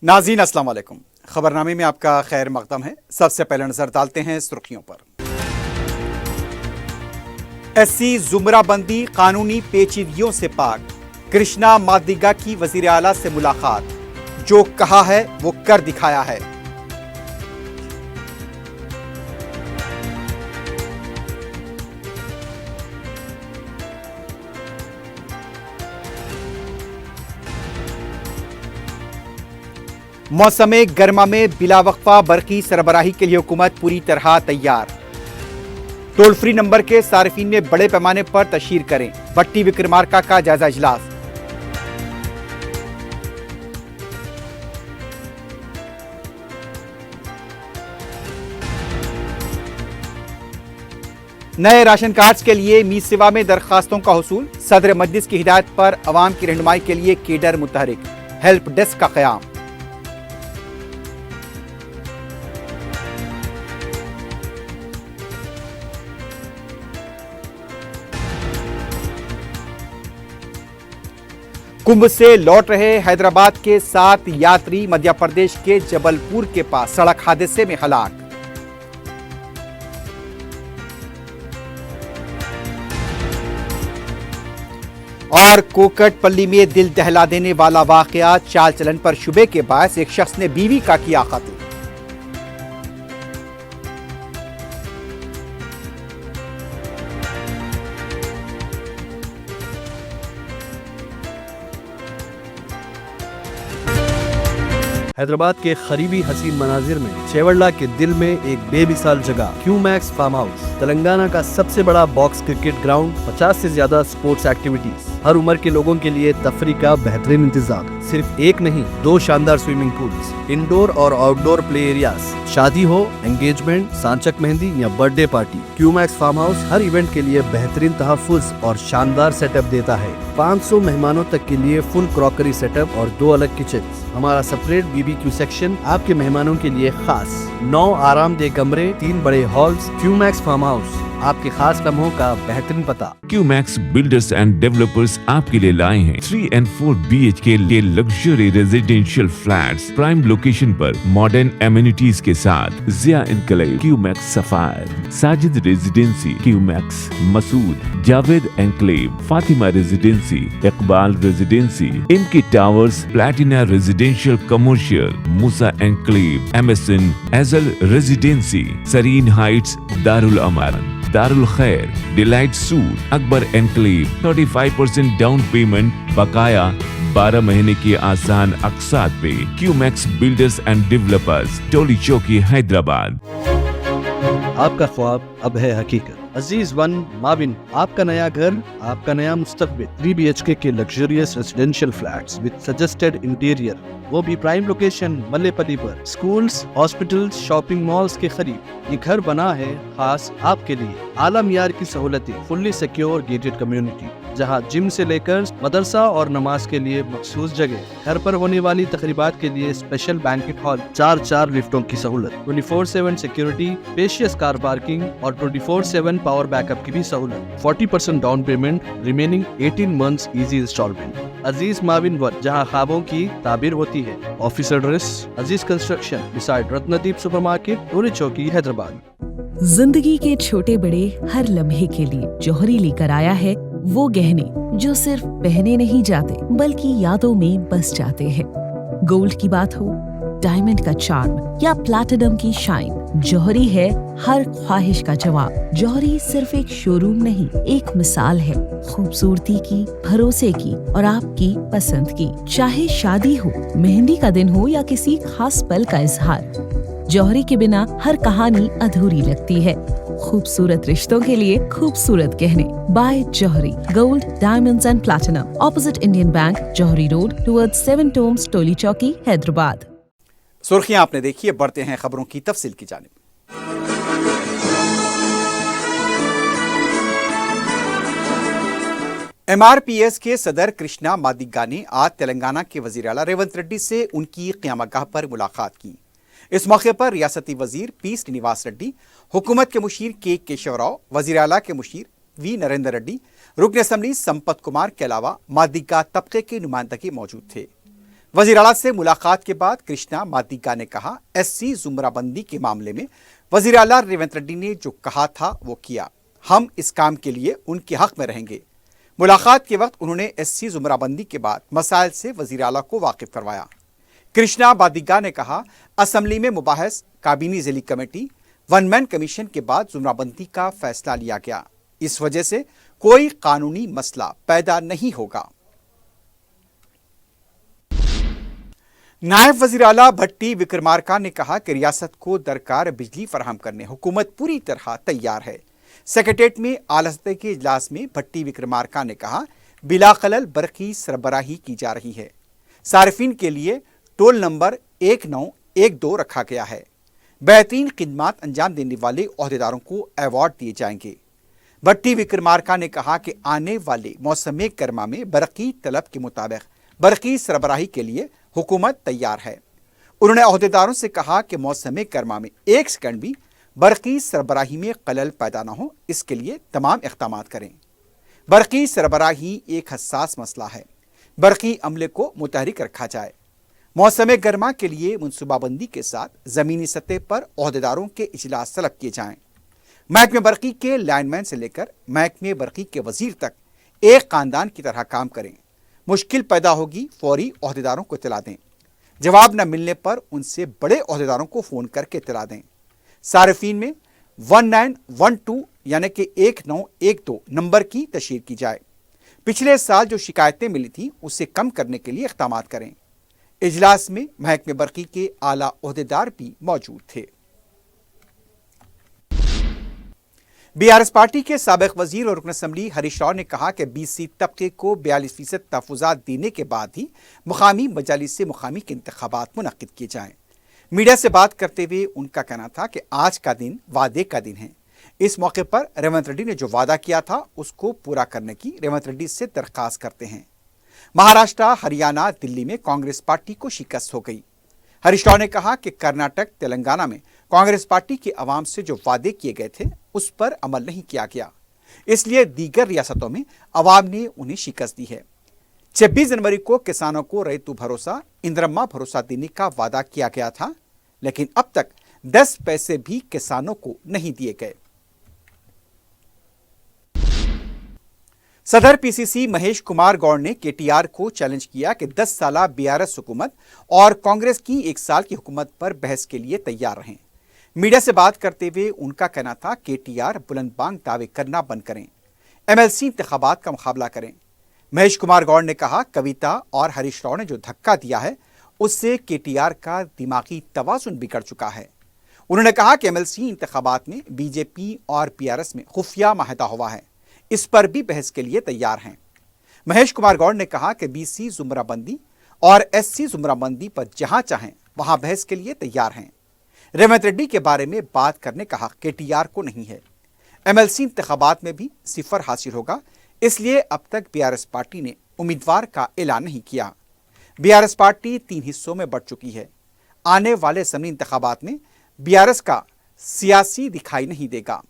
ناظرین السلام علیکم۔ خبرنامے میں آپ کا خیر مقدم ہے۔ سب سے پہلے نظر ڈالتے ہیں سرخیوں پر۔ ایس سی زمرہ بندی قانونی پیچیدگیوں سے پاک، کرشنا مادیگا کی وزیر اعلیٰ سے ملاقات، جو کہا ہے وہ کر دکھایا ہے۔ موسم گرما میں بلا وقفہ برقی سربراہی کے لیے حکومت پوری طرح تیار۔ ٹول فری نمبر کے صارفین میں بڑے پیمانے پر تشہیر کریں، بھٹی وکرمارکا کا جائزہ اجلاس۔ نئے راشن کارڈز کے لیے می سیوا میں درخواستوں کا حصول، صدر مجلس کی ہدایت پر عوام کی رہنمائی کے لیے کیڈر متحرک، ہیلپ ڈیسک کا قیام۔ کمبھ سے لوٹ رہے حیدرآباد کے 7 یاتری مدھیہ پردیش کے جبل پور کے پاس سڑک حادثے میں ہلاک۔ اور کوکٹ پلی میں دل دہلا دینے والا واقعہ، چال چلن پر شبے کے باعث ایک شخص نے بیوی کا کیا قتل۔ حیدرآباد کے قریبی حسین مناظر میں چیوڑلہ کے دل میں ایک بے مثال جگہ کیو میکس فارم ہاؤس، تلنگانہ کا سب سے بڑا باکس کرکٹ گراؤنڈ، 50 سے زیادہ سپورٹس ایکٹیویٹیز، ہر عمر کے لوگوں کے لیے تفریح کا بہترین انتظام۔ صرف ایک نہیں، 2 شاندار سوئمنگ پولز، انڈور اور آؤٹ ڈور پلے ایریاز، شادی ہو، انگیجمنٹ، سانچک مہندی یا برتھ ڈے پارٹی، کیو میکس فارم ہاؤس ہر ایونٹ کے لیے بہترین تحفظ اور شاندار سیٹ اپ دیتا ہے۔ 500 مہمانوں تک کے لیے فل کراکری سیٹ اپ اور 2 الگ کچنز۔ ہمارا سپریٹ BBQ سیکشن آپ کے مہمانوں کے لیے خاص، 9 آرام دہ کمرے، 3 بڑے ہالز۔ کیو میکس فارم ہاؤس، آپ کے خاص لمحوں کا بہترین پتہ۔ کیو میکس بلڈرز اینڈ ڈیولپرز آپ کے لیے لائے ہیں 3 and 4 BHK کے luxury residential flats, prime location پر ماڈرن ایمینٹیز کے ساتھ۔ Zia enclave, Q Max Sapphire, Sajid residency, Q Max Masood, Javed enclave, Fatima residency, Iqbal residency, MK towers, platina residential commercial, Musa enclave, MSN ایزل residency, serene heights, Darulaman, Darulkhair, delight suite, Akbar enclave, 35% down payment, بقایا 12 مہینے کی آسان اقساط پہ۔ Q Max builders and developers, Toli Chowki, Hyderabad. آپ کا خواب اب ہے حقیقت۔ عزیز ون ماون، آپ کا نیا گھر، آپ کا نیا مستقبل۔ 3 BHK کے luxurious residential flats with suggested interior, وہ بھی پرائم لوکیشن ملے پلی پر، سکولز، ہاسپٹلز، شاپنگ مالز کے قریب۔ یہ گھر بنا ہے خاص آپ کے لیے، اعلیٰ معیار کی سہولتیں، فلی سیکیور گیٹڈ کمیونٹی، جہاں جم سے لے کر مدرسہ اور نماز کے لیے مخصوص جگہ، گھر پر ہونے والی تقریبات کے لیے اسپیشل بینکٹ ہال، 4 لفٹوں کی سہولت، 24/7 سیکیورٹی، اسپیشیس کار پارکنگ اور 24/7 پاور بیک اپ کی بھی سہولت۔ 40% down payment, remaining 18 months easy instalment. Aziz ماون ون، جہاں خوابوں کی تعبیر ہوتی ہے۔ Office address Aziz construction, beside Ratandeep super market, Toli Chowki, Hyderabad. زندگی کے چھوٹے بڑے ہر لمحے کے لیے جوہری لے کر آیا ہے وہ گہنے جو صرف پہنے نہیں جاتے بلکہ یادوں میں بس جاتے ہیں۔ گولڈ کی بات ہو، ڈائمنڈ کا چارم یا پلاٹینم کی شائن، جوہری ہے ہر خواہش کا جواب۔ جوہری صرف ایک شو روم نہیں، ایک مثال ہے خوبصورتی کی، بھروسے کی اور آپ کی پسند کی۔ چاہے شادی ہو، مہندی کا دن ہو یا کسی خاص پل کا اظہار، جوہری کے بنا ہر کہانی ادھوری لگتی ہے۔ خوبصورت رشتوں کے لیے خوبصورت گہنے، بائے جوہری، gold, diamonds and platinum, opposite Indian bank, جوہری روڈ، ٹورڈ 7 ٹومز، ٹولی چوکی، حیدرآباد۔ سرخیاں آپ نے دیکھی، بڑھتے ہیں خبروں کی تفصیل کی جانب۔ MRPS کے صدر کرشنا مادیگا نے آج تلنگانہ کے وزیر اعلیٰ ریونت ریڈی سے ان کی قیامہ گاہ پر ملاقات کی۔ اس موقع پر ریاستی وزیر پی سرینواس ریڈی، حکومت کے مشیر کے کیشو راؤ، وزیر اعلیٰ کے مشیر وی نریندر ریڈی، رکن اسمبلی سمپت کمار کے علاوہ مادیگا طبقے کے نمائندگی موجود تھے۔ वजीर आला से मुलाकात के बाद कृष्णा मादिगा ने कहा, एससी जुमराबंदी के मामले में वजीर आला रेवंत रेड्डी ने जो कहा था वो किया। हम इस काम के लिए उनके हक में रहेंगे। मुलाकात के वक्त उन्होंने एससी जुमराबंदी के बाद मसाइल से वजीर आला को वाकिफ करवाया। कृष्णा मादिगा ने कहा, असेंबली में मुबाहस, काबीनी ज़िली कमेटी, वन मैन कमीशन के बाद जुमराबंदी का फैसला लिया गया। इस वजह से कोई कानूनी मसला पैदा नहीं होगा। नायब वजीर आला भट्टी विक्रमार्का ने कहा कि रियासत को दरकार बिजली फराहम करने हुकूमत पूरी तरह तैयार है। सेक्रेटेरिएट में आला सतह के इजलास में भट्टी विक्रमार्का ने कहा, बिला खलल बरकी सरबराही की जा रही है। सार्फिन के लिए टोल नंबर 1912 रखा गया है। बेहतरीन खिदमात अंजाम देने वाले ओहदेदारों को अवार्ड दिए जाएंगे। भट्टी विक्रमार्का ने कहा कि आने वाले मौसम गर्मा में बरकी तलब के मुताबिक बरकी सरबराही के लिए हुकूमत तैयार है। उन्होंने ओहदेदारों से कहा कि मौसम गर्मा में 1 सेकंड भी बरकी सरबराही में खलल पैदा न हो, इसके लिए तमाम इक़दाम करें। बरकी सरबराही एक हसास मसला है। बरकी अमले को मुतहरिक रखा जाए। मौसम गर्मा के लिए मनसूबाबंदी के साथ ज़मीनी सतह पर ओहदेदारों के इजलास तलब किए जाएं। महकमे बरकी के लाइनमैन से लेकर महकमे बरकी के वजीर तक एक खानदान की तरह काम करें। मुश्किल पैदा होगी, फौरी ओहदेदारों को इत्तला दें। जवाब न मिलने पर उनसे बड़े ओहदेदारों को फ़ोन करके इत्तला दें। सार्फिन में 1912 यानी कि 1912 नंबर की तशहीर की जाए। पिछले साल जो शिकायतें मिली थी उसे कम करने के लिए इक़दाम करें। इजलास में महकमे बरकी के आला ओहदेदार भी मौजूद थे। बीआरएस पार्टी के साबिक वजीर और रुकन असम्बली हरीश राव ने कहा कि बीसी तबके को 42% तहफ़्फ़ुज़ात देने के बाद ही मुकामी मजालिस से मुकामी के इंतखाबात मुनक्किद किए जाएँ। मीडिया से बात करते हुए उनका कहना था कि आज का दिन वादे का दिन है। इस मौके पर रेवंत रेड्डी ने जो वादा किया था उसको पूरा करने की रेवंत रेड्डी से दरख्वास्त करते हैं। महाराष्ट्र, हरियाणा, दिल्ली में कांग्रेस पार्टी को शिकस्त हो गई। हरीश राव ने कहा कि कर्नाटक, तेलंगाना में कांग्रेस पार्टी के अवाम से जो वादे किए गए थे उस पर अमल नहीं किया गया, इसलिए दीगर रियासतों में अवाम ने उन्हें शिकस्त दी है। 26 जनवरी को किसानों को रैतु भरोसा, इंद्रम्मा भरोसा देने का वादा किया गया था, लेकिन अब तक 10 पैसे भी किसानों को नहीं दिए गए। सदर पीसीसी महेश कुमार गौड़ ने केटीआर को चैलेंज किया कि 10 साला बीआरएस हुकूमत और कांग्रेस की 1 साल की हुकूमत पर बहस के लिए तैयार रहें। मीडिया से बात करते हुए उनका कहना था, केटीआर बुलंदबांग दावे करना बंद करें, एमएलसी इंतखाबात का मुकाबला करें। महेश कुमार गौड़ ने कहा, कविता और हरीश राव ने जो धक्का दिया है उससे केटीआर का दिमागी तवाज़ुन बिगड़ चुका है। उन्होंने कहा कि एमएलसी इंतखाबात में बीजेपी और बीआरएस में खुफिया माहिदा हुआ है, इस पर भी बहस के लिए तैयार हैं। महेश कुमार गौड़ ने कहा कि बीसी जुमराबंदी और एससी जुमराबंदी पर जहां चाहें वहां बहस के लिए तैयार हैं। रेवंत रेड्डी के बारे में बात करने का हक केटीआर को नहीं है। एमएलसी इंतखाबात में भी सिफर हासिल होगा, इसलिए अब तक बीआरएस पार्टी ने उम्मीदवार का ऐलान नहीं किया। बीआरएस पार्टी 3 हिस्सों में बढ़ चुकी है। आने वाले असेंबली इंतखाबात में बीआरएस का सियासी दिखाई नहीं देगा।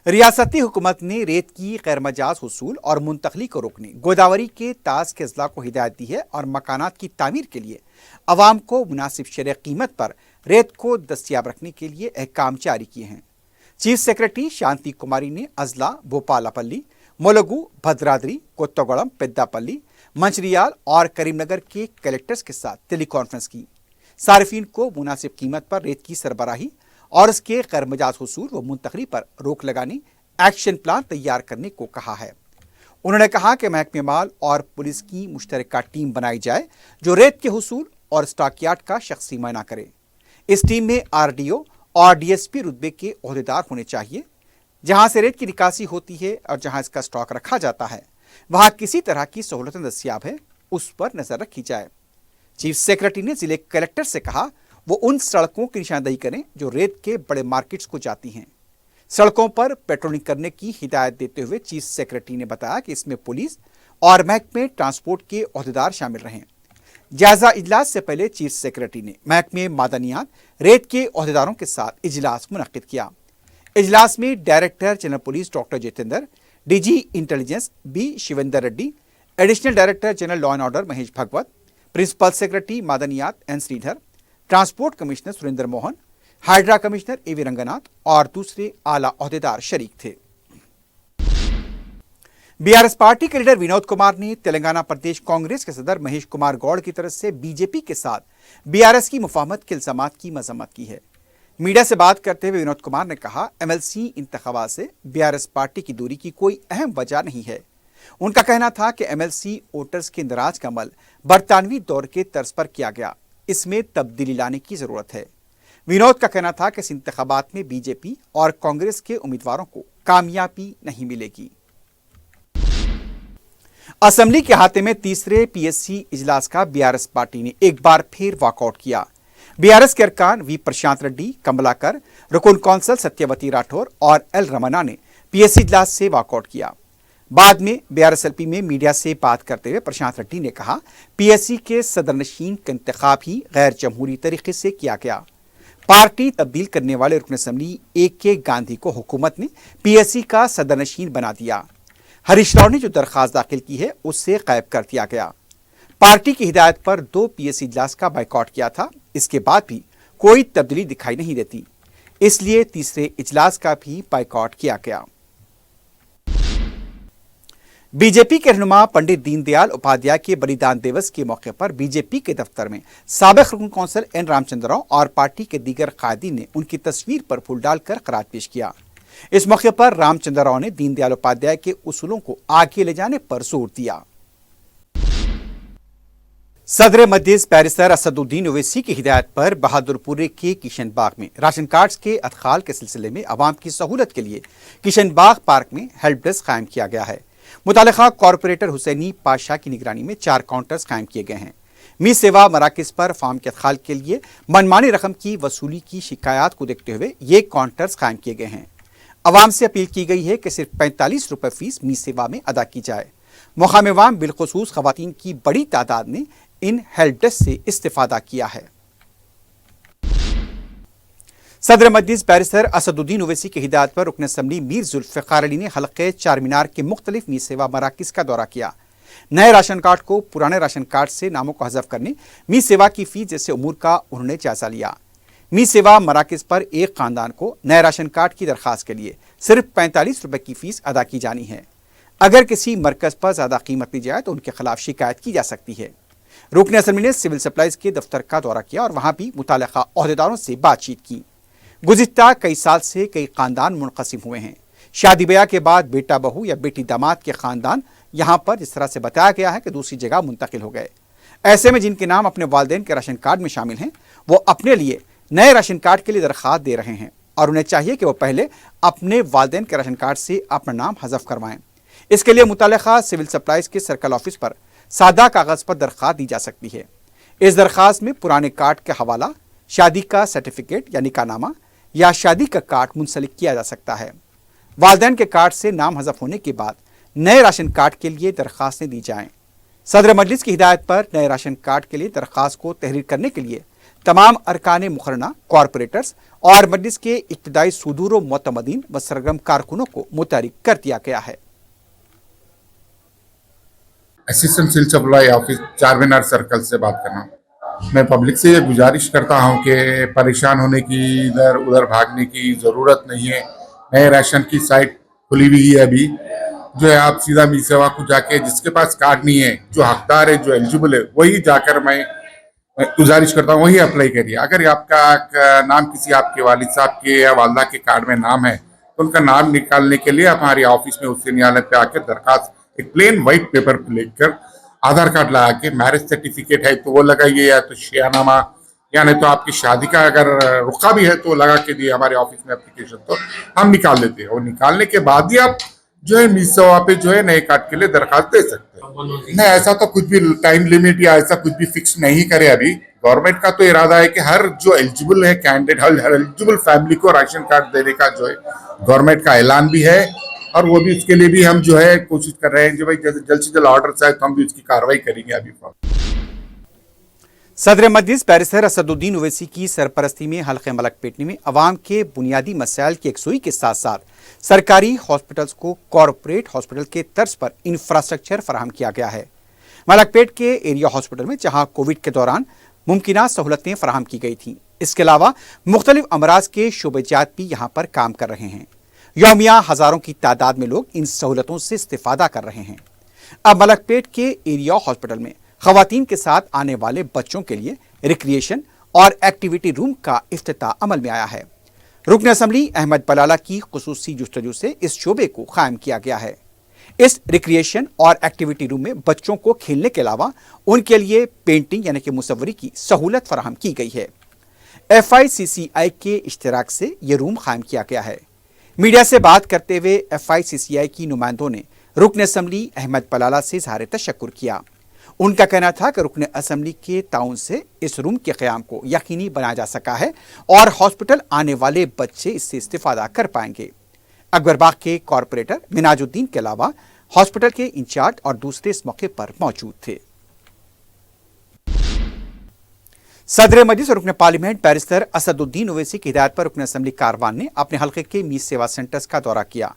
रियासती हुकूमत ने रेत की गैरमजाज हुसूल और मुंतकली को रोकने गोदावरी के ताज के अजला को हिदायत दी है और मकानात की तामीर के लिए अवाम को मुनासिब शरई कीमत पर रेत को दस्तियाब रखने के लिए अहकाम जारी किए हैं। चीफ सेक्रेटरी शांति कुमारी ने अजला, भोपालापल्ली, मोलगू, भद्राद्री, कोत्तगुड़म, पेद्दापल्ली, मंचरियाल और करीमनगर के कलेक्टर्स के साथ टेली कॉन्फ्रेंस की। सार्फिन को मुनासिब कीमत पर रेत की सरबराही और इसके गैरमजाज हुसूल व मुंतकली पर रोक लगाने एक्शन प्लान तैयार करने को कहा है। उन्होंने कहा कि महकमे माल और पुलिस की मुश्तरका टीम बनाई जाए जो रेत के हुसूल और स्टॉकयार्ड का शख्सी मुआयना करे। इस टीम में आरडीओ और डीएसपी रुतबे के ओहदेदार होने चाहिए। जहां से रेत की निकासी होती है और जहां इसका स्टॉक रखा जाता है वहां किसी तरह की सहूलतें दस्तियाब है, उस पर नजर रखी जाए। चीफ सेक्रेटरी ने जिले कलेक्टर से कहा वो उन सड़कों की निशानदेही करें जो रेत के बड़े मार्केट्स को जाती हैं। सड़कों पर पेट्रोलिंग करने की हिदायत देते हुए चीफ सेक्रेटरी ने बताया कि इसमें पुलिस और महकमे ट्रांसपोर्ट के ओहदेदार शामिल रहें। जायजा इजलास से पहले चीफ सेक्रेटरी ने महकमे मादनियात, रेत के ओहदेदारों के साथ इजलास मुनक्किद किया। इजलास में director general police doctor Jitender, DG intelligence B Shivendra Reddy, additional director general law and order Mahesh Bhagwat, principal secretary मादनियात N Sridhar, transport commissioner Surendra Mohan, HYDRAA commissioner AV Ranganath और दूसरे आला ओहदेदार शरीक थे। बीआरएस पार्टी के लीडर विनोद कुमार ने तेलंगाना प्रदेश कांग्रेस के सदर महेश कुमार गौड़ की तरफ से बीजेपी के साथ बीआरएस की मुफाहमत के इल्जामात की मजम्मत की है। मीडिया से बात करते हुए विनोद कुमार ने कहा, एमएलसी इंतखाबात से बीआरएस पार्टी की दूरी की कोई अहम वजह नहीं है। उनका कहना था कि एमएलसी वोटर्स के इंदराज का अमल बरतानवी दौर के तर्ज पर किया गया, इसमें तब्दीली लाने की जरूरत है। विनोद का कहना था कि इस इंतखाबात में बीजेपी और कांग्रेस के उम्मीदवारों को कामयाबी नहीं मिलेगी। असेंबली के हाथे में तीसरे पीएससी इजलास का बीआरएस पार्टी ने एक बार फिर वॉकआउट किया। बीआरएस के अरकान वी प्रशांत रेड्डी, कमलाकर, रुकन कौंसल सत्यवती राठौर और एल रमना ने पीएससी इजलास से वॉकआउट किया। बाद में बीआरएसएलपी में मीडिया से बात करते हुए प्रशांत रेड्डी ने कहा, पीएससी के सदरनशीन का इंतखाब ही गैर जमहूरी तरीके से किया गया। पार्टी तब्दील करने वाले रुकन असेंबली AK गांधी को हुकूमत ने पीएससी का सदरनशीन बना दिया। हरीश राव ने जो दरखास्त दाखिल की है उससे गायब कर दिया गया। पार्टी की हिदायत पर 2 पीएससी इजलास का बाइकआउट किया था। इसके बाद भी कोई तब्दीली दिखाई नहीं देती, इसलिए तीसरे इजलास का भी बाइकआउट किया गया। बीजेपी के रहनुमा पंडित दीनदयाल उपाध्याय के बलिदान दिवस के मौके पर बीजेपी के दफ्तर में साबिक रुकन कौंसल एन रामचंद्र राव और पार्टी के दीगर कायदीन ने उनकी तस्वीर पर फूल डालकर खराज पेश किया। इस मौके पर रामचंद्र राव ने दीनदयाल उपाध्याय के उसूलों को आगे ले जाने पर जोर दिया। सदर मजलिस बैरिस्टर असदुद्दीन ओवैसी की हिदायत पर बहादुरपुरे के किशन बाग में राशन कार्ड्स के अदखाल के सिलसिले में अवाम की सहूलत के लिए किशन बाग पार्क में हेल्प डेस्क कायम किया गया है। मुतालिका कॉरपोरेटर हुसैनी पाशा की निगरानी में 4 काउंटर्स कायम किए गए हैं। मी सेवा मराकज पर फार्म के अदखाल के लिए मनमानी रकम की वसूली की शिकायत को देखते हुए ये काउंटर्स कायम किए गए हैं। अवाम से अपील की गई है कि सिर्फ 45 रुपए फीस मी सेवा में अदा की जाए। मुखाम बिलखुसूस खवातीन की बड़ी तादाद ने इन हेल्प डेस्क से इस्तेफादा किया है। सदर मजलिस बैरिस्टर असदुद्दीन ओवैसी की हिदायत पर रुकन असेंबली मीर जुल्फ़िकार अली ने हलक़े चार मीनार के मुख्तलिफ मी सेवा मराकिज़ का दौरा किया। नए राशन कार्ड को पुराने राशन कार्ड से नामों को हज़फ करने, मी सेवा की फीस जैसे उमूर का उन्होंने जायजा लिया। मी सेवा मराकिज़ पर एक खानदान को नए राशन कार्ड की दरख्वास्त के लिए सिर्फ 45 रुपए की फीस अदा की जानी है। अगर किसी मरकज़ पर ज़्यादा कीमत ली जाए तो उनके खिलाफ शिकायत की जा सकती है। रुकन असेंबली ने सिविल सप्लाईज के दफ्तर का दौरा किया और वहाँ भी मुतालिका ओहदेदारों से बातचीत की। गुज़िश्ता कई साल से कई खानदान मुनक़सिम हुए हैं। शादी ब्याह के बाद बेटा बहू या बेटी दामाद के खानदान यहाँ पर जिस तरह से बताया गया है कि दूसरी जगह मुंतकिल हो गए। ऐसे में जिनके नाम अपने वालिदैन के राशन कार्ड में शामिल हैं वो अपने लिए नए राशन कार्ड के लिए दरख्वास्त दे रहे हैं और उन्हें चाहिए कि वो पहले अपने वालिदैन के राशन कार्ड से अपना नाम हज़फ करवाएं। इसके लिए मुतालिका सिविल सप्लाईज के सर्कल ऑफिस पर सादा कागज़ पर दरख्वास्त दी जा सकती है। इस दरख्वास्त में पुराने कार्ड का हवाला, शादी का सर्टिफिकेट या निकाहनामा या शादी का कार्ड मुंसलिक किया जा सकता है। वालिदैन के कार्ड से नाम हज़फ होने के बाद नए राशन कार्ड के लिए दरख्वास्तें दी जाएं। सदर मजलिस की हिदायत पर नए राशन कार्ड के लिए दरख्वास्त को तहरीर करने के लिए तमाम अरकान मुखरना, कॉरपोरेटर्स और मजलिस के इब्तदाई सुदूर व मुतमदीन व सरगर्म कारकुनों को मुतहरिक कर दिया गया है। असिस्टेंट सिविल सप्लाई ऑफिस चार मीनार सर्कल से बात करना। मैं पब्लिक से ये गुजारिश करता हूँ कि परेशान होने की, इधर उधर भागने की ज़रूरत नहीं है। नए राशन की साइट खुली हुई है अभी, जो है आप सीधा मी सेवा को जाके, जिसके पास कार्ड नहीं है, जो हकदार है, जो एलिजिबल है, वही जाकर मैं गुजारिश करता हूँ वही अप्लाई करिए। अगर आपका नाम किसी आपके वालिद साहब के या वालदा के कार्ड में नाम है तो उनका नाम निकालने के लिए आप हमारे ऑफिस में उससे न्यायालय पे आकर दरखास्त एक प्लेन वाइट पेपर पे लेकर आधार कार्ड लगा के, मैरिज सर्टिफिकेट है तो वो लगाइए, या तो शियानामा, या नहीं तो आपकी शादी का अगर रुका भी है तो लगा के दिए हमारे ऑफिस में एप्लीकेशन, तो हम निकाल देते हैं। और निकालने के बाद ही आप जो है मी सेवा पे जो है नए कार्ड के लिए दरखास्त दे सकते हैं। नहीं, ऐसा तो कुछ भी टाइम लिमिट या ऐसा कुछ भी फिक्स नहीं करे अभी। गवर्नमेंट का तो इरादा है कि हर जो एलिजिबल है कैंडिडेट, हर एलिजिबल फैमिली को राशन कार्ड देने का जो है गवर्नमेंट का ऐलान भी है, और वो भी इसके लिए भी हम जो है कोशिश कर रहे हैं कि भाई जैसे जल्द से जल्द ऑर्डर आए तो हम भी उसकी कार्रवाई करेंगे। अभी सदर मजलिस बैरिस्टर असदुद्दीन ओवैसी की सरपरस्ती में हल्के मलक पेटनी में अवाम के बुनियादी मसाइल की यकसुई के साथ साथ सरकारी हॉस्पिटल्स को कॉरपोरेट हॉस्पिटल के तर्ज पर इंफ्रास्ट्रक्चर फराहम किया गया है। मलकपेट के एरिया हॉस्पिटल में जहां कोविड के दौरान मुमकिना सहूलतें फराहम की गई थीं, इसके अलावा मुख्तलिफ अमराज के शोबेजात भी यहाँ पर काम कर रहे हैं। यौमिया हज़ारों की तादाद में लोग इन सहूलतों से इस्तिफादा कर रहे हैं। अब मलकपेट के एरिया हॉस्पिटल में ख़वातीन के साथ आने वाले बच्चों के लिए रिक्रिएशन और एक्टिविटी रूम का इफ्तिताह अमल में आया है। रुकन असम्बली अहमद बलाला की खुसूसी जुस्तजू से इस शोबे को कायम किया गया है। इस रिक्रिएशन और एक्टिविटी रूम में बच्चों को खेलने के अलावा उनके लिए पेंटिंग यानी कि मुसव्वरी की सहूलत फराहम की गई है। FICCI के इश्तिराक से ये रूम कायम किया गया है। मीडिया से बात करते हुए FICCI की नुमाइंदों ने रुकन असम्बली अहमद बलाला से इज़हार तशक्कुर किया। उनका कहना था कि रुकन असम्बली के ताउन से इस रूम के क़याम को यकीनी बनाया जा सका है और हॉस्पिटल आने वाले बच्चे इससे इस्तिफादा कर पाएंगे। अकबरबाग के कॉरपोरेटर मिनाजुद्दीन के अलावा हॉस्पिटल के इंचार्ज और दूसरे इस मौके पर मौजूद थे। सदर मजलिस और रुकन पार्लियामेंट बैरिस्टर असदुद्दीन ओवैसी की हिदायत पर रुकन असम्बली कारवान ने अपने हल्के के मीज़ सेवा सेंटर्स का दौरा किया।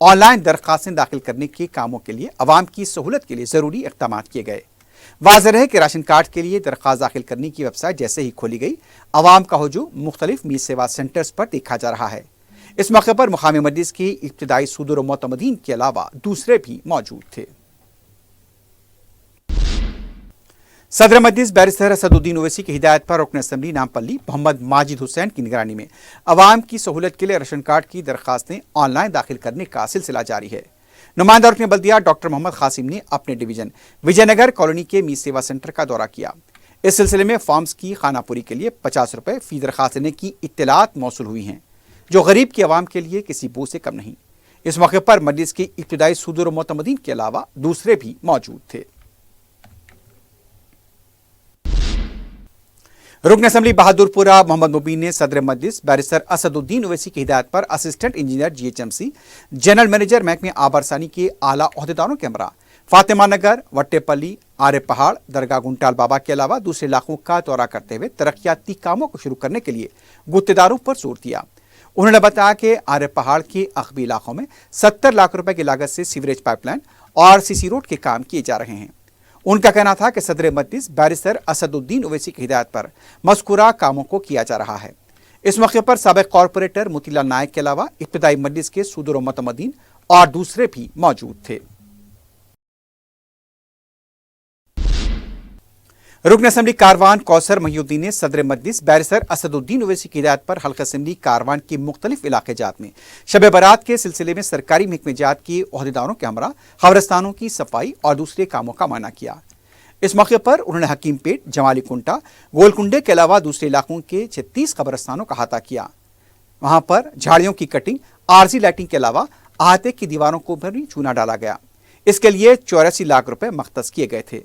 ऑनलाइन दरख्वास्तें दाखिल करने के कामों के लिए अवाम की सहूलत के लिए ज़रूरी इक़दाम किए गए। वाज़ेह है कि राशन कार्ड के लिए दरख्वास्त दाखिल करने की वेबसाइट जैसे ही खोली गई, अवाम का हुजूम मुख्तलिफ मीज़ सेवा सेंटर्स पर देखा जा रहा है। इस मौके पर मुकामी मजलिस के इब्तिदाई सदर और मोतमदीन के अलावा दूसरे भी मौजूद थे। सदर मजलिस बैरिस्टर असदुद्दीन ओवैसी की हिदायत पर रुकन असम्बली नामपल्ली मोहम्मद माजिद हुसैन की निगरानी में अवाम की सहूलत के लिए राशन कार्ड की दरख्वास्तें ऑनलाइन दाखिल करने का सिलसिला जारी है। नुमाइंदा रुकन बल्दिया डॉक्टर मोहम्मद कासिम ने अपने डिवीजन विजयनगर कॉलोनी के मीज़ सेवा सेंटर का दौरा किया। इस सिलसिले में फॉर्म्स की खानापुरी के लिए 50 रुपये फ़ी दरख्वास्त देने की इत्तलात मौसूल हुई हैं, जो गरीब की आवाम के लिए किसी बोझ से कम नहीं। इस मौके पर मजलिस के इब्तिदाई सदर और मोतमदीन के अलावा दूसरे भी मौजूद थे। रुकन असम्बली बहादुरपुरा मोहम्मद मुबीन ने सदर मजलिस बैरिस्टर असदुद्दीन ओवैसी की हिदायत पर assistant engineer GHMC, general manager महकमे आबरसानी के आला ओहदेदारों के हमरा फातिमा नगर, वट्टेपल्ली, आरे पहाड़, दरगाह गुंटाल बाबा के अलावा दूसरे इलाकों का दौरा करते हुए तरक्याती कामों को शुरू करने के लिए गुत्तेदारों पर जोर दिया। उन्होंने बताया कि आरे पहाड़ के अखबी इलाकों में 70 लाख रुपए की लागत से सीवरेज पाइपलाइन और CC रोड के काम किए जा रहे हैं। उनका कहना था कि सदर मजलिस बैरिस्टर असदुद्दीन ओवैसी की हिदायत पर मज़कूरा कामों को किया जा रहा है। इस मौके पर साबिक़ कॉरपोरेटर मोतीलाल नायक के अलावा इब्तिदाई मजलिस के सदर और मुतमदीन और दूसरे भी मौजूद थे। रुकन असम्बली कारवान कौसर महिउद्दीन ने सदर मजलिस बैरिस्टर असदुद्दीन ओवैसी की हिदायत पर हल्का असम्बली कारवान के मुख्तलिफ इलाके जात में शब बारात के सिलसिले में सरकारी महकमे जात के ओहदेदारों के हमरा खबरस्तानों की सफाई और दूसरे कामों का मायना किया। इस मौके पर उन्होंने हकीम पेट, जमाली कुंटा, गोलकुंडे के अलावा दूसरे इलाकों के 36 कब्रस्तानों का अहाता किया। वहां पर झाड़ियों की कटिंग, आरजी लाइटिंग के अलावा अहाते की दीवारों को भी चूना डाला गया। इसके लिए 84 लाख रुपए मख्तस किए गए थे।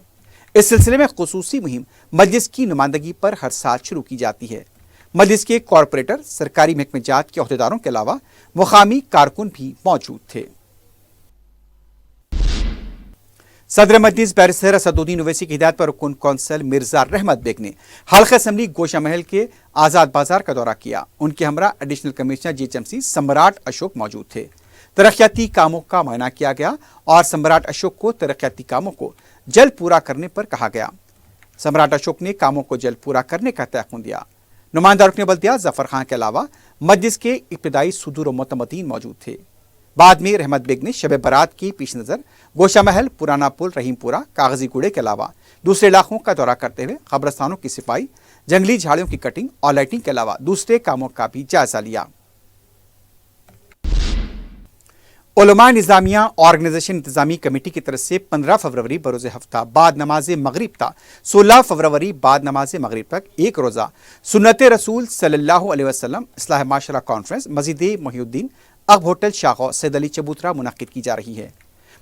इस सिलसिले में खुसूसी मुहिम मजलिस की नुमाइंदगी पर हर साल शुरू की जाती है। मजलिस के कॉरपोरेटर, सरकारी महकमे जात के ओहदेदारों के अलावा मुकामी कारकुन भी मौजूद थे। सदर मजलिस बैरिस्टर असदुद्दीन ओवैसी की हिदायत पर रुकन कौंसल मिर्जा रहमत बेग ने हल्का असम्बली गोशा महल के आज़ाद बाजार का दौरा किया। उनके हमरा एडिशनल कमिश्नर GHMC सम्राट अशोक मौजूद थे। तरक्याती कामों का मायना किया गया और सम्राट अशोक को तरक्याती कामों को जल्द पूरा करने पर कहा गया। सम्राट अशोक ने कामों को जल्द पूरा करने का तयक़ुन दिया। नुमाइंदा रुकन बल्दिया जफर खान के अलावा मजलिस के इब्तिदाई सदर और मुतमदीन मौजूद थे। बाद में रहमत बेग ने शब बारात की पेश नज़र गोशा महल, पुराना पुल, रहीमपुरा, कागजी कूड़े के अलावा दूसरे इलाकों का दौरा करते हुए कब्रस्तानों की सफाई, जंगली झाड़ियों की कटिंग और लाइटिंग के अलावा दूसरे कामों का भी जायजा लिया। उलमा निज़ामिया ऑर्गेनाइजेशन इंतजामी कमेटी की तरफ से 15 फरवरी बरोज़ हफ्ता बाद नमाज मगरिब तक 16 फरवरी बाद नमाज मगरिब तक एक रोज़ा सुन्नत रसूल सल्लल्लाहु अलैहि वसल्लम इस्लाह माशरा कॉन्फ्रेंस मस्जिद मोहिउद्दीन अक़ब होटल शाहौ सैयद अली चबूतरा मुनक़्क़िद की जा रही है।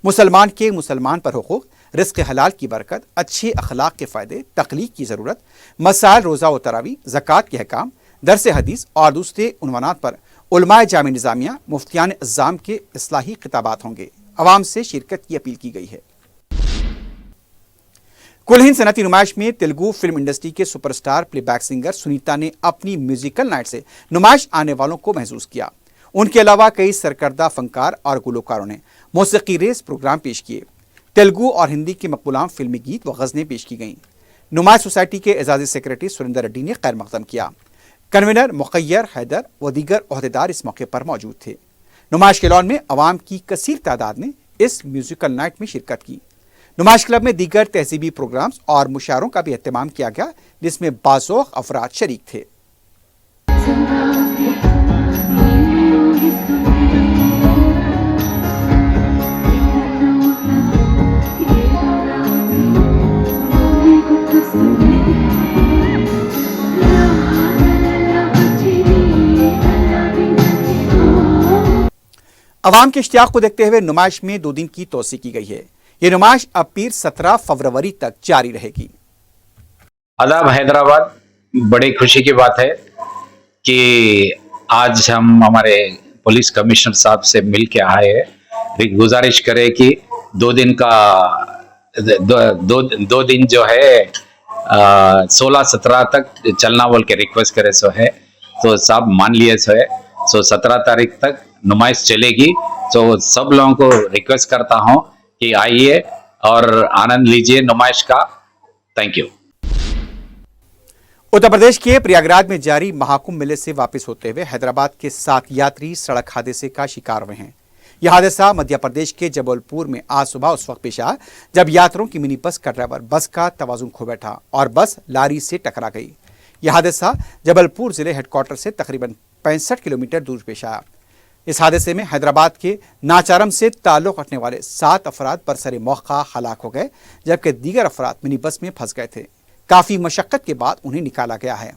मुसलमान के मुसलमान पर हुकूक, रिज़्क़ हलाल की बरकत, अच्छे अखलाक के फ़ायदे, तख्लीक की ज़रूरत, मसाइल रोज़ा व तरावी, ज़कात के अहकाम, दरस हदीस और दूसरे उन्वानात पर उलमाए जामे निज़ामिया, मुफ्तियान अज़्ज़ाम के इस्लाही खिताबात होंगे। अवाम से शिरकत की अपील की गई है। कुल हिंद सनती नुमाइश में तेलुगु फिल्म इंडस्ट्री के सुपरस्टार प्लेबैक सिंगर सुनीता ने अपनी म्यूजिकल नाइट से नुमाइश आने वालों को महसूस किया। उनके अलावा कई सरकर्दा फनकार और गुलकारों ने मौसीकी रेस प्रोग्राम पेश किए। तेलुगु और हिंदी के मकबूलान फिल्मी गीत व गज़लें पेश की गईं। नुमाइश सोसाइटी के एजाजी सेक्रेटरी सुरेंद्र रेड्डी ने खैर मकदम किया। कन्वीनर मुखैयर हैदर व दीगर ओहदेदार इस मौके पर मौजूद थे। नुमाइश के लॉन में अवाम की कसीर तादाद ने इस म्यूजिकल नाइट में शिरकत की। नुमाइश क्लब में दीगर तहजीबी प्रोग्राम्स और मुशायरों का भी एहतमाम किया गया, जिसमें बाज़ौक़ अफराद शरीक थे। अवाम के इश्तियाक को देखते हुए नुमाइश में 2 दिन की तोसी की गई है। ये नुमाइश अब पीर 17 फरवरी तक जारी रहेगी। आदाब हैदराबाद, बड़ी खुशी की बात है कि आज हम हमारे पुलिस कमिश्नर साहब से मिल के आए हैं। गुजारिश करें कि 2 दिन का दो दिन जो है 16-17 तक चलना बोल के रिक्वेस्ट करे सो है, तो साहब मान लिए सो है। सो 17 तारीख तक नुमाइश चलेगी। तो सब लोगों को रिक्वेस्ट करता हूं कि आइए और आनंद लीजिए नुमाइश का। Thank you. उत्तर प्रदेश के प्रयागराज में जारी महाकुंभ मेले से वापस होते हुए हैदराबाद के 7 यात्री सड़क हादसे का शिकार हुए हैं। यह हादसा मध्य प्रदेश के जबलपुर में आज सुबह उस वक्त पेश आया जब यात्रियों की मिनी बस का ड्राइवर बस का तवाजुन खो बैठा और बस लारी से टकरा गई। यह हादसा जबलपुर जिले हेडक्वार्टर से तकरीबन 65 किलोमीटर दूर पेश आया। इस हादसे में हैदराबाद के नाचारम से ताल्लुक रखने वाले 7 अफराद बरसरे मौका हलाक हो गए, जबकि दीगर अफराद मिनी बस में फंस गए थे। काफी मशक्कत के बाद उन्हें निकाला गया है।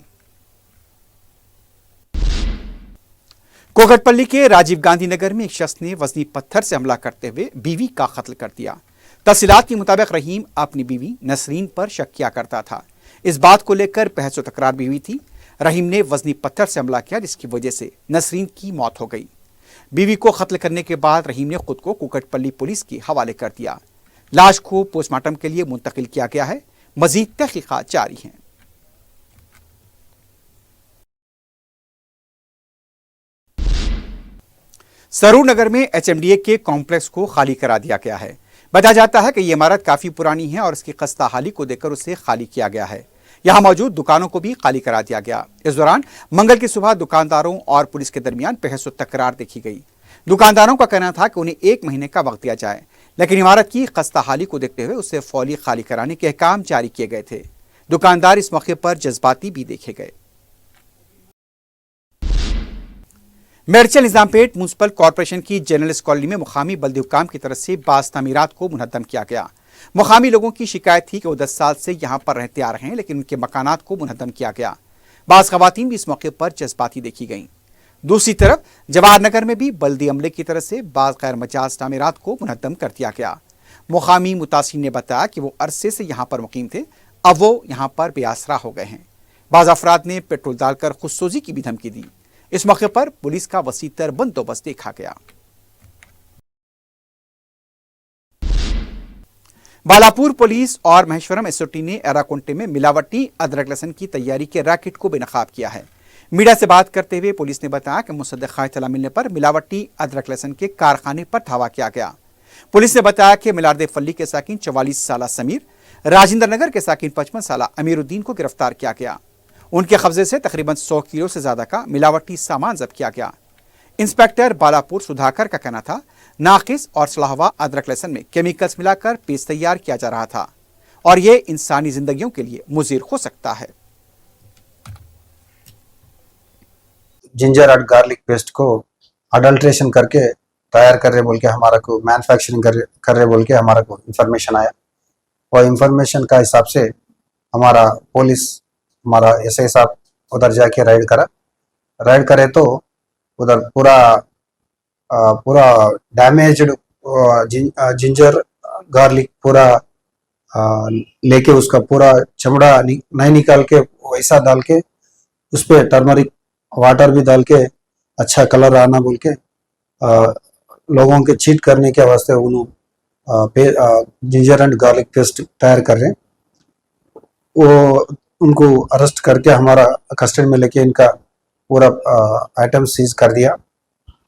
कोकटपल्ली के राजीव गांधी नगर में एक शख्स ने वजनी पत्थर से हमला करते हुए बीवी का कत्ल कर दिया। तफसीलात के मुताबिक रहीम अपनी बीवी नसरीन पर शक किया करता था। इस बात को लेकर बहस व तकरार भी हुई थी। रहीम ने वजनी पत्थर से हमला किया, जिसकी वजह से नसरीन की मौत हो गई। बीवी को कत्ल करने के बाद रहीम ने खुद को कोकटपल्ली पुलिस के हवाले कर दिया। लाश को पोस्टमार्टम के लिए मुंतकिल किया गया है। मजीद तहकीकात जारी हैं। सरूर नगर में एचएमडीए के कॉम्प्लेक्स को खाली करा दिया गया है। बताया जाता है कि यह इमारत काफी पुरानी है और इसकी खस्ता हाली को देखकर उसे खाली किया गया है। यहां मौजूद दुकानों को भी खाली करा दिया गया। इस दौरान मंगल की सुबह दुकानदारों और पुलिस के दरमियान बहस व तकरार देखी गई। दुकानदारों का कहना था कि उन्हें 1 महीने का वक्त दिया जाए, लेकिन इमारत की खस्ता हाली को देखते हुए उसे फौरी खाली कराने के अहकाम जारी किए गए थे। दुकानदार इस मौके पर जज्बाती भी देखे गए। मेरचल निजामपेट म्युनिसिपल कॉर्पोरेशन की जर्नलिस्ट कॉलोनी में मुकामी बल्दी हुक्काम की तरफ से बास तामीरात को मुनद्दम किया गया। मुकामी लोगों की शिकायत थी कि वो 10 साल से यहाँ पर रहते आ रहे हैं, लेकिन उनके मकानात को मुनद्दम किया गया। बास खवातीन भी इस मौके पर जज्बाती देखी गईं। दूसरी तरफ जवाहर नगर में भी बल्दी अमले की तरफ से बास गैर मजाज तामीरात को मुनद्दम कर दिया गया। मुकामी मुतासिर ने बताया कि वो अरसे से यहाँ पर मुकीम थे, अब वो यहाँ पर बेआसरा हो गए हैं। बाज़ अफराद ने पेट्रोल डालकर खुदसोजी की भी धमकी दी। इस मौके पर पुलिस का वसीतर बंदोबस्त देखा गया। बालापुर पुलिस और महेश्वरम एसओटी ने एराकुंटे में मिलावटी अदरक लहसुन की तैयारी के रैकेट को बेनकाब किया है। मीडिया से बात करते हुए पुलिस ने बताया कि मुसद्दक़ा इत्तला मिलने पर मिलावटी अदरक लहसुन के कारखाने पर धावा किया गया। पुलिस ने बताया कि मिलारदे फल्ली के साकिन 44 साला समीर, राजेंद्र नगर के साकिन 55 साला अमीरुद्दीन को गिरफ्तार किया गया। उनके कब्जे से तकरीबन 100 किलो से ज्यादा का मिलावटी सामान जब्त किया गया। इंस्पेक्टर बालापुर सुधाकर का कहना था नाकिस और सड़ावा अदरक लहसुन में केमिकल्स मिलाकर पेस्ट तैयार किया जा रहा था और ये इंसानी जिंदगियों के लिए मुज़िर हो सकता है। जिंजर और गार्लिक पेस्ट को अडल्ट्रेशन करके तैयार कर रहे बोल के हमारा को मैन्युफैक्चरिंग कर रहे बोल के हमारा को इंफॉर्मेशन आया और इंफॉर्मेशन का हिसाब से हमारा पुलिस हमारा एसआई साहब उधर जाके राइड करे तो उधर पूरा डैमेज्ड जिंजर गार्लिक पूरा लेके उसका पूरा चमड़ा नहीं निकाल के वैसा डाल के उस पर टर्मरिक वाटर भी डाल के अच्छा कलर आना बोल के लोगों के चीट करने के वास्ते उन्होंने जिंजर एंड गार्लिक पेस्ट तैयार कर रहे हैं वो उनको अरेस्ट करके हमारा कस्टडी में लेके इनका पूरा आइटम सीज कर दिया,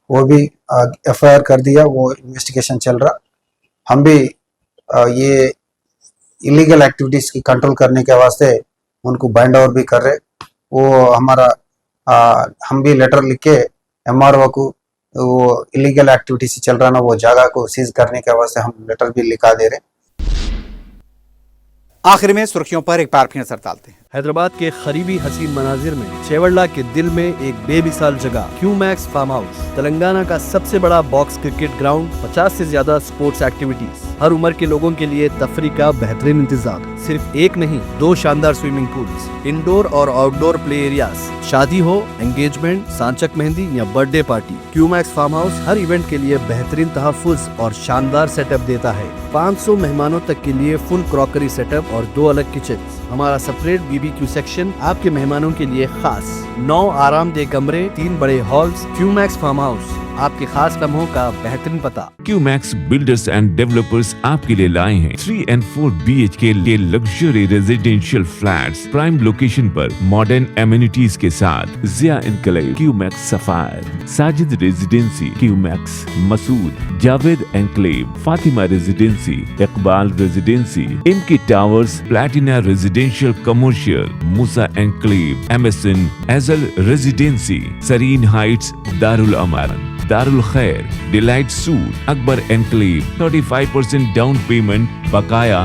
वो भी एफआईआर कर दिया, वो इन्वेस्टिगेशन चल रहा। हम भी ये इलीगल एक्टिविटीज की कंट्रोल करने के वास्ते उनको बाइंड ओवर भी कर रहे। वो हमारा हम भी लेटर लिख के एमआरओ को वो इलीगल एक्टिविटीज चल रहा ना वो जगह को सीज करने के वास्ते हम लेटर भी लिखा दे रहे। आखिर में सुर्खियों पर एक बार फिर नजर डालते हैं। हैदराबाद के करीबी हसीन मनाजिर में चेवड़ला के दिल में एक बेमिसाल जगह क्यूमैक्स फार्म हाउस, तेलंगाना का सबसे बड़ा बॉक्स क्रिकेट ग्राउंड, 50 से ज्यादा स्पोर्ट्स एक्टिविटीज, हर उम्र के लोगों के लिए तफरी का बेहतरीन इंतजाम। सिर्फ एक नहीं, 2 शानदार स्विमिंग पूल्स, इंडोर और आउटडोर प्ले एरियाज, शादी हो, एंगेजमेंट, सांचक मेहंदी या birthday party, Qmax farm house हर इवेंट के लिए बेहतरीन तहफ्फुज़ और शानदार सेटअप देता है। 500 मेहमानों तक के लिए फुल क्रॉकरी सेटअप और 2 अलग किचन। हमारा सेपरेट BBQ सेक्शन आपके मेहमानों के लिए खास। 9 आरामदेह कमरे, 3 बड़े हॉल्स। क्यूमैक्स फार्म हाउस, आपके खास लम्हों का बेहतरीन पता। क्यूमैक्स बिल्डर्स एंड डेवलपर्स आपके लिए लाए हैं 3 and 4 BHK के luxury residential flats prime location पर मॉडर्न एमिनिटीज के साथ। Zia enclave, Qmax sapphire, Sajid residency, Qmax Masood, Javed enclave, Fatima residency, Iqbal residency, इनकी towers, platina residential commercial, Musa enclave, MSN एजल residency, Sareen heights, Darul Aman, Darul Khair, delight suite, Akbar enclave, 35% down payment, बकाया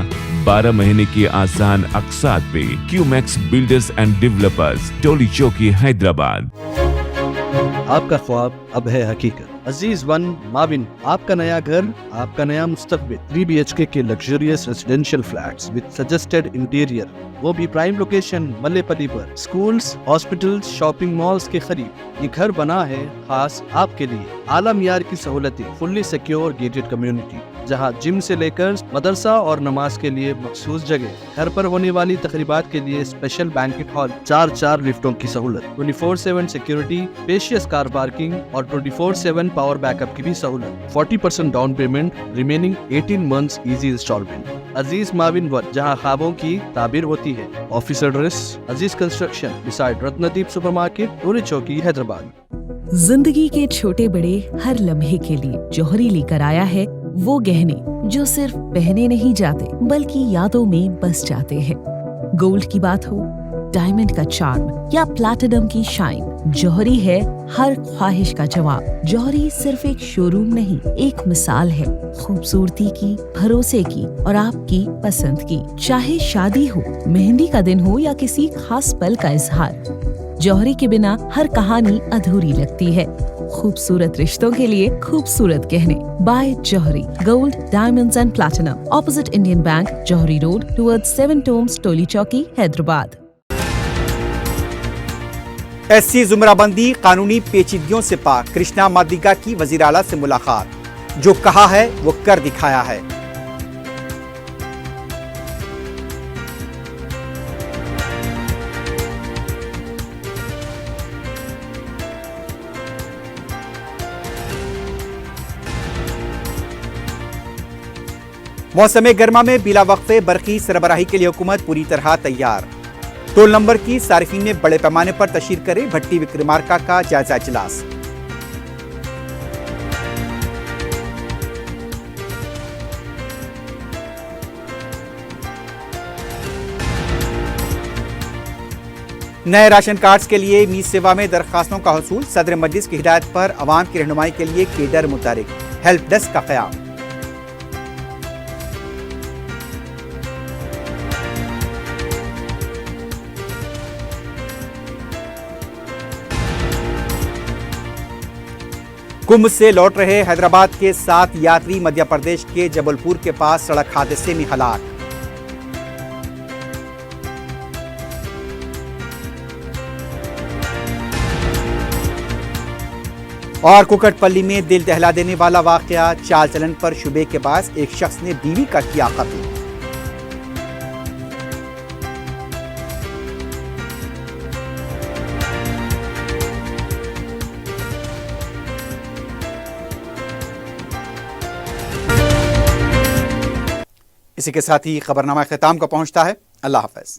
12 महीने की आसान अकसात पे। Qmax builders and developers, Toli Chowki, Hyderabad. आपका ख्वाब अब है हकीकत। अजीज वन माविन, आपका नया घर, आपका नया मुस्तकबिल। 3 BHK के luxurious residential flats with suggested interior, वो भी प्राइम लोकेशन मल्लेपल्ली पर। स्कूल्स, हॉस्पिटल्स, शॉपिंग मॉल्स के करीब ये घर बना है खास आपके लिए। आला मियार की सहूलतें, फुल्ली सिक्योर गेटेड कम्युनिटी, जहां जिम से लेकर मदरसा और नमाज के लिए मखसूस जगह। घर पर होने वाली तकरीबात के लिए स्पेशल बैंकेट हॉल, 4 लिफ्टों की सहूलत, 24/7 सिक्योरिटी, स्पेशियस कार पार्किंग और 24/7 पावर बैकअप की भी सहूलत। 40% down payment, remaining 18 months easy installment. Aziz माविन वन, जहां ख्वाबों की ताबीर होती है। Office address Aziz construction beside Ratnadeep supermarket, Toli Chowki, Hyderabad. जिंदगी के छोटे बड़े हर लम्हे के लिए जौहरी लेकर आया है वो गहने जो सिर्फ पहने नहीं जाते बल्कि यादों में बस जाते हैं। गोल्ड की बात हो, डायमंड का चार्म या प्लैटिनम की शाइन, जौहरी है हर ख्वाहिश का जवाब। जौहरी सिर्फ एक शोरूम नहीं, एक मिसाल है खूबसूरती की, भरोसे की और आपकी पसंद की। चाहे शादी हो, मेहंदी का दिन हो या किसी खास पल का इजहार, जौहरी के बिना हर कहानी अधूरी लगती है। खूबसूरत रिश्तों के लिए खूबसूरत गहने by Jauhari, gold, diamonds and platinum, opposite Indian bank, Jauhari road, towards 7 tombs, Toli Chowki, Hyderabad. SC जुमराबंदी कानूनी पेचीदगियों से पाक, कृष्णा मादिगा की वजीर आला से मुलाकात, जो कहा है वो कर दिखाया है। मौसम गर्मा में बिला वक्फे बरकी सरबराही के लिए हुकूमत पूरी तरह तैयार। टोल नंबर की सारिफीन में बड़े पैमाने पर तशहीर करे, भट्टी विक्रमार्का का जायजा इजलास। नए राशन कार्ड्स के लिए मीज सेवा में दरखास्तों का हसूल, सदर मजलिस की हिदायत पर अवाम की रहनुमाई के लिए केडर मुतहरिक, हेल्प डेस्क का क़याम। कुंभ से लौट रहे हैदराबाद के 7 यात्री मध्य प्रदेश के जबलपुर के पास सड़क हादसे में हलाक। और कुकटपल्ली में दिल दहला देने वाला वाकया, चाल चलन पर शुबे के बाद एक शख्स ने बीवी का किया कत्ल। इसी के साथ ही खबरनामा ख़िताम को पहुंचता है। अल्लाह हाफ़िज़।